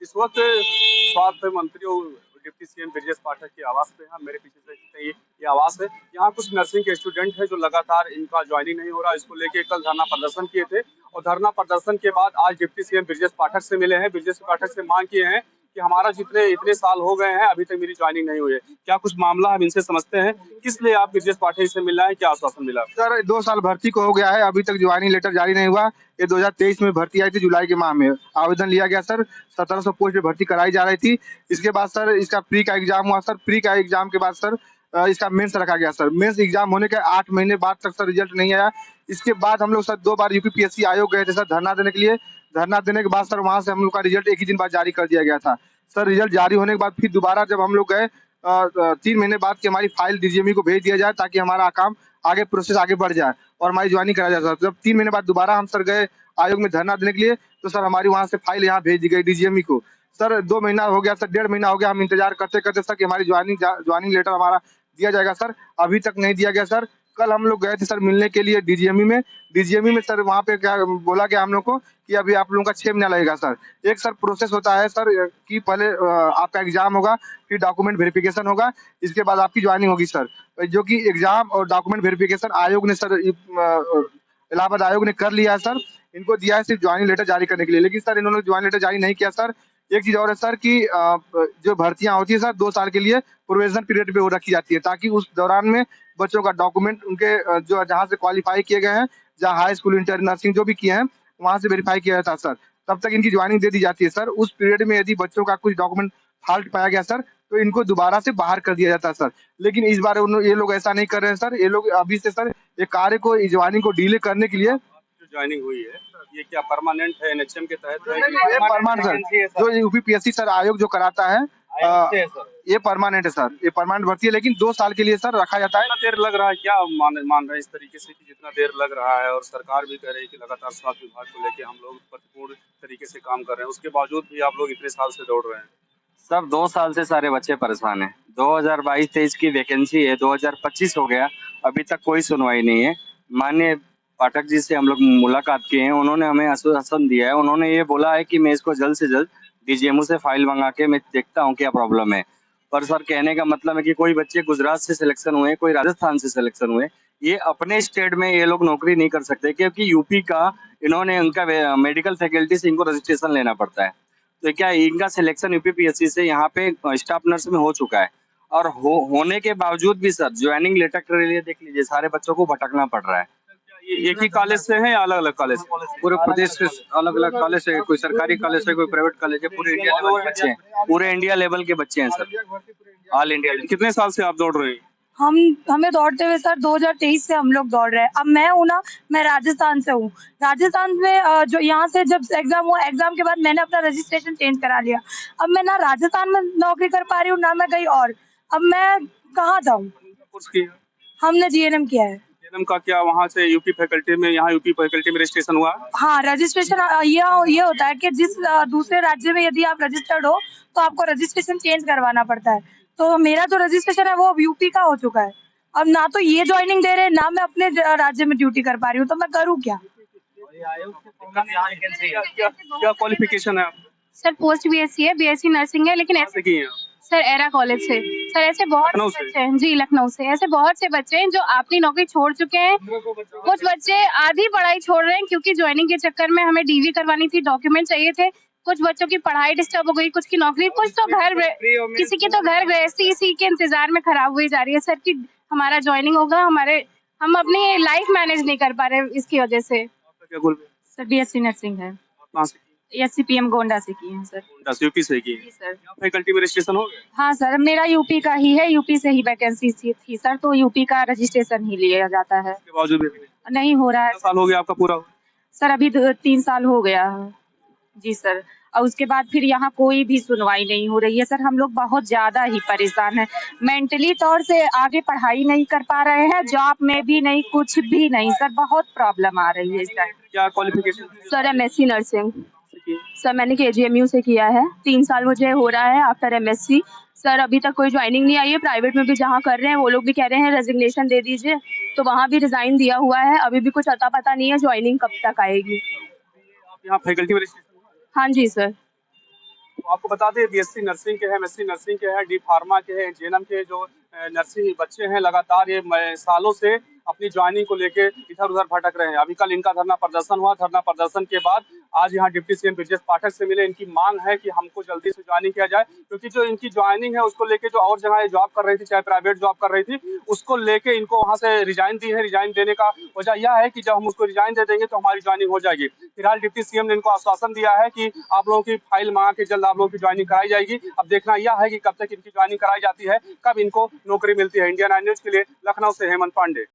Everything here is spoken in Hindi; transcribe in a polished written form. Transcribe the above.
इस वक्त स्वास्थ्य मंत्री और डिप्टी सीएम ब्रजेश पाठक के आवास पे हैं। मेरे पीछे से ये आवास है। यहाँ कुछ नर्सिंग के स्टूडेंट हैं जो लगातार इनका ज्वाइनिंग नहीं हो रहा, इसको लेके कल धरना प्रदर्शन किए थे और धरना प्रदर्शन के बाद आज डिप्टी सीएम ब्रजेश पाठक से मिले हैं। ब्रजेश पाठक से मांग किए हैं कि हमारा जितने इतने साल हो गए हैं अभी तक मेरी ज्वाइनिंग नहीं हुई है। क्या कुछ मामला हम इनसे समझते हैं, किस लिए आप ब्रजेश पाठक से मिल रहे हैं, क्या आश्वासन मिला? सर 2 साल भर्ती को हो गया है, अभी तक ज्वाइनिंग लेटर जारी नहीं हुआ। ये 2023 में भर्ती आई थी, जुलाई के माह में आवेदन लिया गया सर। 1700 पोस्ट पे भर्ती कराई जा रही थी। इसके बाद सर इसका प्री का एग्जाम हुआ सर। प्री का एग्जाम के बाद सर इसका मेंस रखा गया सर। मेंस एग्जाम होने के 8 महीने बाद तक सर रिजल्ट नहीं आया। इसके बाद हम लोग सर 2 बार यूपीपीएससी आयोग गए थे सर धरना देने के लिए। धरना देने के बाद सर वहां से हम लोग का रिजल्ट एक ही दिन बाद जारी कर दिया गया था सर। रिजल्ट जारी होने के बाद फिर दोबारा जब हम लोग गए 3 महीने बाद कि हमारी फाइल डीजीएमई को भेज दिया जाए ताकि हमारा काम आगे प्रोसेस आगे बढ़ जाए और हमारी ज्वाइनिंग करा जाए सर। जब 3 महीने बाद दोबारा हम सर गए आयोग में धरना देने के लिए तो सर हमारी वहां से फाइल यहाँ भेज दी गई डीजीएमई को सर। 2 महीना हो गया सर, 1.5 महीना हो गया हम इंतजार करते करते सर कि हमारी ज्वाइनिंग लेटर हमारा दिया जाएगा सर। अभी तक नहीं दिया गया सर। कल हम लोग गए थे सर मिलने के लिए डीजीएमई में सर। वहाँ पे क्या बोला गया हम लोग को कि अभी आप लोगों का 6 महीना लगेगा सर। एक सर प्रोसेस होता है सर कि पहले आपका एग्जाम होगा, फिर डॉक्यूमेंट वेरिफिकेशन होगा, इसके बाद आपकी ज्वाइनिंग होगी सर। जो कि एग्जाम और डॉक्यूमेंट वेरिफिकेशन आयोग ने सर इलाहाबाद आयोग ने कर लिया है सर। इनको दिया है सिर्फ ज्वाइनिंग लेटर जारी करने के लिए, लेकिन सर इन्होंने ज्वाइनिंग लेटर जारी नहीं किया सर। एक चीज और है सर कि जो भर्तियां होती है सर 2 साल के लिए प्रोविजन पीरियड पे वो रखी जाती है ताकि उस दौरान में बच्चों का डॉक्यूमेंट उनके जो जहाँ से क्वालिफाई किए गए हैं, जहाँ हाई स्कूल इंटर नर्सिंग जो भी किए हैं वहां से वेरीफाई किया जाता है सर। तब तक इनकी ज्वाइनिंग दे दी जाती है सर। उस पीरियड में यदि बच्चों का कुछ डॉक्यूमेंट फॉल्ट पाया गया सर तो इनको दोबारा से बाहर कर दिया जाता है सर। लेकिन इस बार ये लोग ऐसा नहीं कर रहे हैं सर। ये लोग अभी से सर ये कार्य को ज्वाइनिंग को डिले करने के लिए जो ज्वाइनिंग हुई है ये क्या परमानेंट है, एनएचएम के तहत है? ये परमानेंट सर, जो यूपीपीएससी सर आयोग जो कराता है ये परमानेंट है सर। ये परमानेंट भर्ती है, लेकिन 2 साल के लिए सर रखा जाता है। कितना देर लग रहा है, क्या मान रहे हैं इस तरीके से कि जितना देर लग रहा है और सरकार भी कह रही है कि लगातार स्वास्थ्य विभाग को लेके हम लोग प्रतिपूर्ण तरीके से काम कर रहे हैं, उसके बावजूद भी आप लोग इतने साल से दौड़ रहे हैं? सब 2 साल से सारे बच्चे परेशान हैं। 2022-23 की वैकेंसी है, 2025 हो गया, अभी तक कोई सुनवाई नहीं है। माननीय पाठक जी से हम लोग मुलाकात किए हैं, उन्होंने हमें आश्वासन दिया है। उन्होंने ये बोला है कि मैं इसको जल्द से जल्द डीजीएमओ से फाइल मंगा के मैं देखता हूँ क्या प्रॉब्लम है। पर सर कहने का मतलब है कि कोई बच्चे गुजरात से सिलेक्शन हुए, कोई राजस्थान से सिलेक्शन हुए, ये अपने स्टेट में ये लोग नौकरी नहीं कर सकते क्योंकि यूपी का इन्होंने उनका मेडिकल फैकल्टी से इनको रजिस्ट्रेशन लेना पड़ता है। तो क्या इनका सिलेक्शन यूपीपीएससी से यहाँ पे स्टाफ नर्स में हो चुका है और होने के बावजूद भी सर ज्वाइनिंग लेटर के लिए देख लीजिए सारे बच्चों को भटकना पड़ रहा है। ये एक ही कॉलेज से है या अलग अलग कॉलेज? पूरे प्रदेश से अलग अलग कॉलेज है, कोई सरकारी कॉलेज है, कोई प्राइवेट कॉलेज है। पूरे इंडिया लेवल के बच्चे हैं, पूरे इंडिया लेवल के बच्चे हैं सर, ऑल इंडिया। कितने साल से आप दौड़ रहे हैं? हमें दौड़ते हुए सर 2023 से हम लोग दौड़ रहे हैं। अब मैं हूँ ना, मैं राजस्थान से हूँ। राजस्थान में जो यहाँ से जब एग्जाम हुआ, एग्जाम के बाद मैंने अपना रजिस्ट्रेशन चेंज करा लिया। अब मैं ना राजस्थान में नौकरी कर पा रही हूँ ना मैं कहीं और। अब मैं कहाँ जाऊँ? हमने जीएनएम किया है। जीएनएम का क्या वहाँ से यूपी फैकल्टी में, यहाँ यूपी फैकल्टी में रजिस्ट्रेशन हुआ? हाँ, रजिस्ट्रेशन ये होता है कि जिस दूसरे राज्य में यदि आप रजिस्टर्ड हो तो आपको रजिस्ट्रेशन चेंज करवाना पड़ता है। तो मेरा जो रजिस्ट्रेशन है वो यूपी का हो चुका है। अब ना तो ये ज्वाइनिंग दे रहे, ना मैं अपने राज्य में ड्यूटी कर पा रही हूँ, तो मैं करूँ क्या? क्या क्वालिफिकेशन है? सर पोस्ट बीएससी है, बीएससी नर्सिंग है, लेकिन ऐसे की है? सर एरा कॉलेज से। सर ऐसे बहुत से बच्चे हैं जी, लखनऊ से। ऐसे बहुत से बच्चे हैं जो अपनी नौकरी छोड़ चुके हैं। कुछ बच्चे आधी पढ़ाई छोड़ रहे हैं क्योंकि ज्वाइनिंग के चक्कर में हमें डीवी करवानी थी, डॉक्यूमेंट चाहिए थे। कुछ बच्चों की पढ़ाई डिस्टर्ब हो गई, कुछ की नौकरी, कुछ तो किसी की तो घर गृहस्थी इसी के इंतजार में खराब हुई जा रही है सर कि हमारा ज्वाइनिंग होगा। हम अपनी लाइफ मैनेज नहीं कर पा रहे इसकी वजह से। सर बीएससी नर्सिंग है, एससीपीएम गोंडा से की है सर। यूपी से की है सर। फैकल्टी में रजिस्ट्रेशन हो गया? हाँ सर, मेरा यूपी का ही है, यूपी से ही वैकेंसी थी सर, तो यूपी का रजिस्ट्रेशन ही लिया जाता है। उसके बावजूद नहीं हो रहा है। साल हो गया आपका पूरा? सर अभी 3 साल हो गया है जी सर। और उसके बाद फिर यहाँ कोई भी सुनवाई नहीं हो रही है सर। हम लोग बहुत ज्यादा ही परेशान हैं, मेंटली तौर से आगे पढ़ाई नहीं कर पा रहे हैं, जॉब में भी नहीं, कुछ भी नहीं सर। बहुत प्रॉब्लम आ रही है इस टाइम। क्या qualification? Sir MSc nursing sir, मैंने केजीएमयू से किया है। 3 साल मुझे हो रहा है आफ्टर एमएससी। सर अभी तक कोई ज्वाइनिंग नहीं आई है। प्राइवेट में भी जहाँ कर रहे हैं वो लोग भी कह रहे हैं रेजिग्नेशन दे दीजिए, तो वहाँ भी रिजाइन दिया हुआ है। अभी भी कुछ अता पता नहीं है ज्वाइनिंग कब तक आएगी। यहाँ फैकल्टी में? हाँ जी सर। आपको बता दें बीएससी नर्सिंग के हैं, एमएससी नर्सिंग के हैं, डी फार्मा के हैं, जेएनएम के जो नर्सिंग बच्चे हैं लगातार ये सालों से अपनी ज्वाइनिंग को लेके इधर उधर भटक रहे हैं। अभी कल इनका धरना प्रदर्शन हुआ। धरना प्रदर्शन के बाद आज यहाँ डिप्टी सीएम ब्रजेश पाठक से मिले। इनकी मांग है कि हमको जल्दी से ज्वाइनिंग किया जाए, क्योंकि जो इनकी ज्वाइनिंग है उसको लेके जो और जगह जॉब कर रही थी, चाहे प्राइवेट जॉब कर रही थी, उसको लेके इनको वहां से रिजाइन दी है। रिजाइन देने का वजह यह है कि जब हम उसको रिजाइन दे देंगे तो हमारी ज्वाइनिंग हो जाएगी। फिलहाल डिप्टी सीएम ने इनको आश्वासन दिया है कि आप लोगों की फाइल मंगा के जल्द आप लोगों की ज्वाइनिंग कराई जाएगी। अब देखना यह है कि कब तक इनकी ज्वाइनिंग कराई जाती है, कब इनको नौकरी मिलती है। इंडिया 9 न्यूज के लिए लखनऊ से हेमंत पांडे।